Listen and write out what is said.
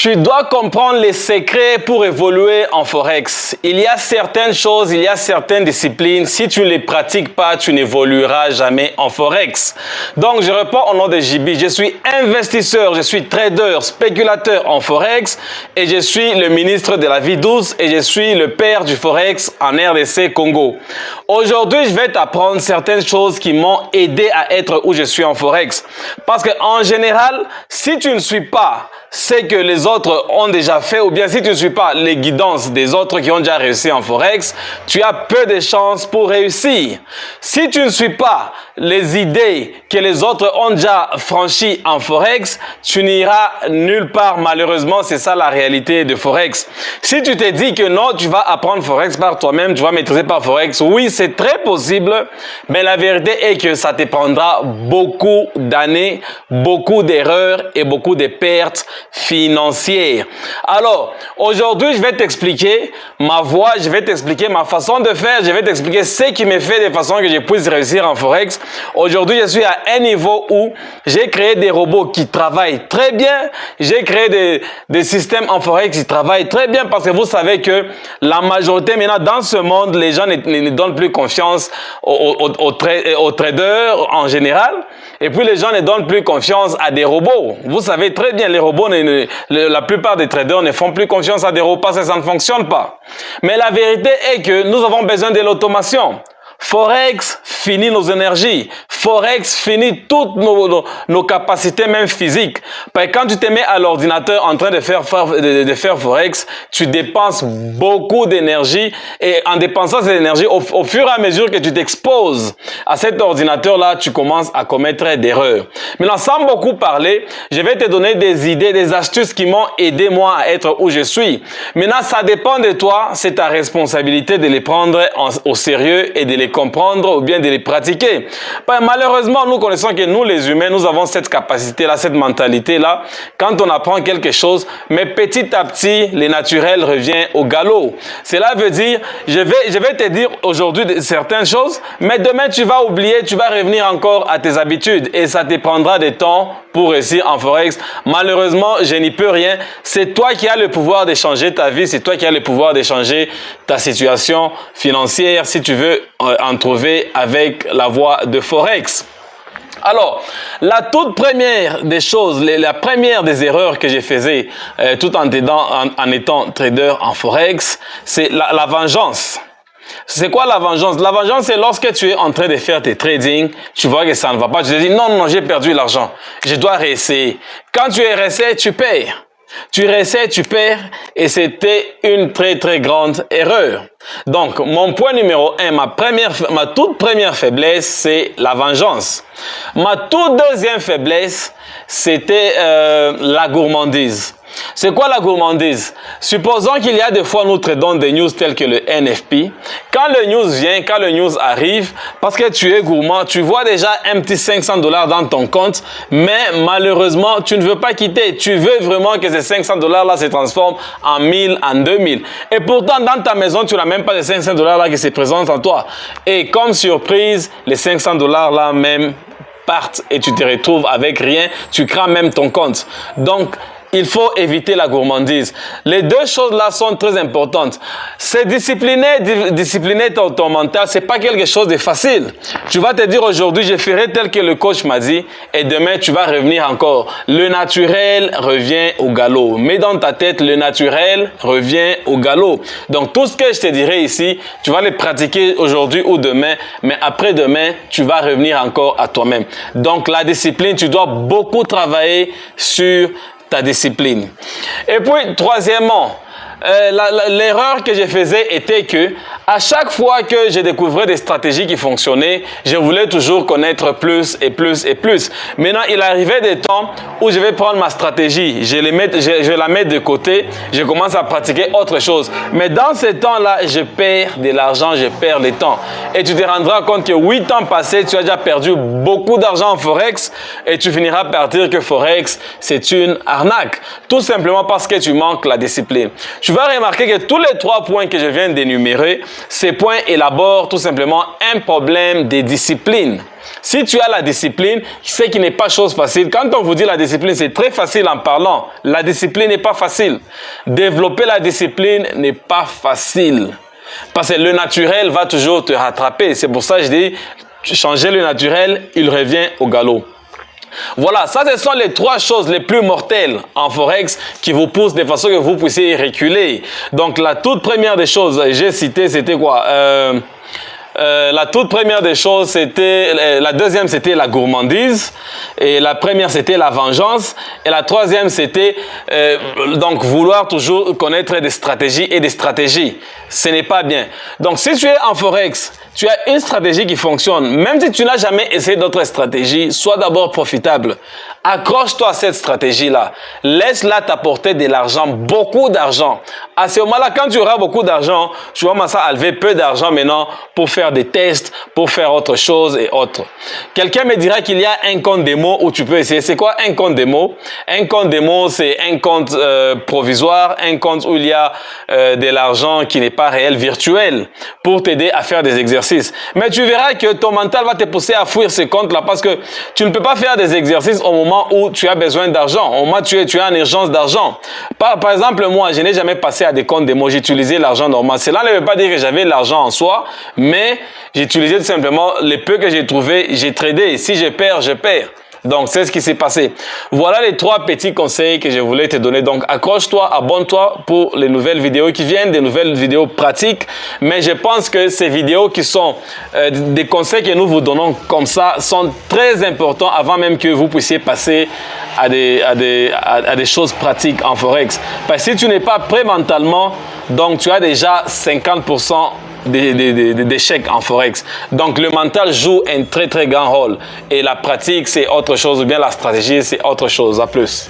Tu dois comprendre les secrets pour évoluer en Forex. Il y a certaines choses, il y a certaines disciplines. Si tu ne les pratiques pas, tu n'évolueras jamais en Forex. Donc, je réponds au nom de JB. Je suis investisseur, je suis trader, spéculateur en Forex et je suis le ministre de la vie douce et je suis le père du Forex en RDC Congo. Aujourd'hui, je vais t'apprendre certaines choses qui m'ont aidé à être où je suis en Forex. Parce qu'en général, si tu ne suis pas ce que les autres ont déjà fait, ou bien si tu ne suis pas les guidances des autres qui ont déjà réussi en Forex, tu as peu de chances pour réussir. Si tu ne suis pas les idées que les autres ont déjà franchies en Forex, tu n'iras nulle part. Malheureusement, c'est ça la réalité de Forex. Si tu te dis que non, tu vas apprendre Forex par toi-même, tu vas maîtriser par Forex, oui, c'est très possible, mais la vérité est que ça te prendra beaucoup d'années, beaucoup d'erreurs et beaucoup de pertes financières. Alors, aujourd'hui, je vais t'expliquer ma voie, je vais t'expliquer ma façon de faire, je vais t'expliquer ce qui me fait de façon que je puisse réussir en Forex. Aujourd'hui, je suis à un niveau où j'ai créé des robots qui travaillent très bien, j'ai créé des systèmes en Forex qui travaillent très bien parce que vous savez que la majorité maintenant dans ce monde, les gens ne donnent plus confiance aux traders en général. Et puis les gens ne donnent plus confiance à des robots. Vous savez très bien, les robots, la plupart des traders ne font plus confiance à des robots parce que ça ne fonctionne pas. Mais la vérité est que nous avons besoin de l'automation. Forex finit nos énergies. Forex finit toutes nos capacités, même physiques. Parce que quand tu te mets à l'ordinateur en train de faire Forex, tu dépenses beaucoup d'énergie. Et en dépensant cette énergie, au fur et à mesure que tu t'exposes à cet ordinateur-là, tu commences à commettre d'erreurs. Maintenant, sans beaucoup parler, je vais te donner des idées, des astuces qui m'ont aidé moi à être où je suis. Maintenant, ça dépend de toi. C'est ta responsabilité de les prendre au sérieux et de les comprendre ou bien de les pratiquer. Malheureusement, nous connaissons que nous, les humains, nous avons cette capacité-là, cette mentalité-là. Quand on apprend quelque chose, mais petit à petit, le naturel revient au galop. Cela veut dire, je vais te dire aujourd'hui certaines choses, mais demain, tu vas oublier, tu vas revenir encore à tes habitudes et ça te prendra du temps pour réussir en Forex. Malheureusement, je n'y peux rien. C'est toi qui as le pouvoir de changer ta vie, c'est toi qui as le pouvoir de changer ta situation financière si tu veux en trouver avec la voie de Forex. Alors, la toute première des choses, la première des erreurs que je faisais tout en étant trader en Forex, c'est la vengeance. C'est quoi la vengeance? La vengeance, c'est lorsque tu es en train de faire tes trading, tu vois que ça ne va pas, tu te dis non, j'ai perdu l'argent, je dois réessayer. Quand tu réessayes, tu perds. Tu réessayes, tu perds et c'était une très très grande erreur. Donc, mon point numéro 1, ma toute première faiblesse, c'est la vengeance. Ma toute deuxième faiblesse, c'était la gourmandise. C'est quoi la gourmandise? Supposons qu'il y a des fois nous tradons des news telles que le NFP. Quand le news vient, quand le news arrive, parce que tu es gourmand, tu vois déjà un petit 500 $ dans ton compte, mais malheureusement, tu ne veux pas quitter. Tu veux vraiment que ces 500 $ là se transforment en 1000, en 2000. Et pourtant, dans ta maison, tu n'as même pas les 500 $ là qui se présentent en toi. Et comme surprise, les 500 $ là même partent et tu te retrouves avec rien. Tu crames même ton compte. Donc, il faut éviter la gourmandise. Les deux choses-là sont très importantes. C'est discipliner ton mental, c'est pas quelque chose de facile. Tu vas te dire aujourd'hui, je ferai tel que le coach m'a dit et demain, tu vas revenir encore. Le naturel revient au galop. Mets dans ta tête, le naturel revient au galop. Donc, tout ce que je te dirai ici, tu vas le pratiquer aujourd'hui ou demain, mais après-demain, tu vas revenir encore à toi-même. Donc, la discipline, tu dois beaucoup travailler sur ta discipline. Et puis, troisièmement, l'erreur que je faisais était que à chaque fois que je découvrais des stratégies qui fonctionnaient, je voulais toujours connaître plus et plus et plus. Maintenant, il arrivait des temps où je vais prendre ma stratégie, je la mets de côté, je commence à pratiquer autre chose. Mais dans ces temps-là, je perds de l'argent, je perds le temps. Et tu te rendras compte que 8 ans passés, tu as déjà perdu beaucoup d'argent en Forex et tu finiras par dire que Forex, c'est une arnaque. Tout simplement parce que tu manques la discipline. tu vas remarquer que tous les 3 points que je viens d'énumérer, ces points élaborent tout simplement un problème de discipline. Si tu as la discipline, c'est qu'il n'est pas chose facile. Quand on vous dit la discipline, c'est très facile en parlant. La discipline n'est pas facile. Développer la discipline n'est pas facile. Parce que le naturel va toujours te rattraper. C'est pour ça que je dis, changer le naturel, il revient au galop. Voilà, ça ce sont les 3 choses les plus mortelles en Forex qui vous poussent de façon que vous puissiez reculer. Donc la toute première des choses, j'ai cité, c'était quoi? La toute première des choses, c'était, la deuxième, c'était la gourmandise. Et la première, c'était la vengeance. Et la troisième, c'était donc vouloir toujours connaître des stratégies et des stratégies. Ce n'est pas bien. Donc, si tu es en Forex, tu as une stratégie qui fonctionne. Même si tu n'as jamais essayé d'autres stratégies, sois d'abord profitable. Accroche-toi à cette stratégie-là. Laisse-la t'apporter de l'argent, beaucoup d'argent. À ce moment-là, quand tu auras beaucoup d'argent, tu vas commencer à lever peu d'argent maintenant pour faire des tests, pour faire autre chose et autres. Quelqu'un me dira qu'il y a un compte démo où tu peux essayer. C'est quoi un compte démo? Un compte démo, c'est un compte provisoire, un compte où il y a de l'argent qui n'est pas réel, virtuel, pour t'aider à faire des exercices. Mais tu verras que ton mental va te pousser à fuir ce compte-là parce que tu ne peux pas faire des exercices au moment où tu as besoin d'argent, au moment où tu es en urgence d'argent. Par exemple, moi, je n'ai jamais passé à des comptes démo, j'utilisais l'argent normal. Cela ne veut pas dire que j'avais l'argent en soi, mais j'utilisais tout simplement les peu que j'ai trouvé, j'ai tradé. Si je perds, je perds. Donc, c'est ce qui s'est passé. Voilà les 3 petits conseils que je voulais te donner. Donc, accroche-toi, abonne-toi pour les nouvelles vidéos qui viennent, des nouvelles vidéos pratiques. Mais je pense que ces vidéos qui sont des conseils que nous vous donnons comme ça sont très importants avant même que vous puissiez passer à des choses pratiques en Forex. Parce que si tu n'es pas prêt mentalement, donc tu as déjà 50% d'échecs en Forex. Donc, le mental joue un très, très grand rôle. Et la pratique, c'est autre chose. Ou bien la stratégie, c'est autre chose. À plus.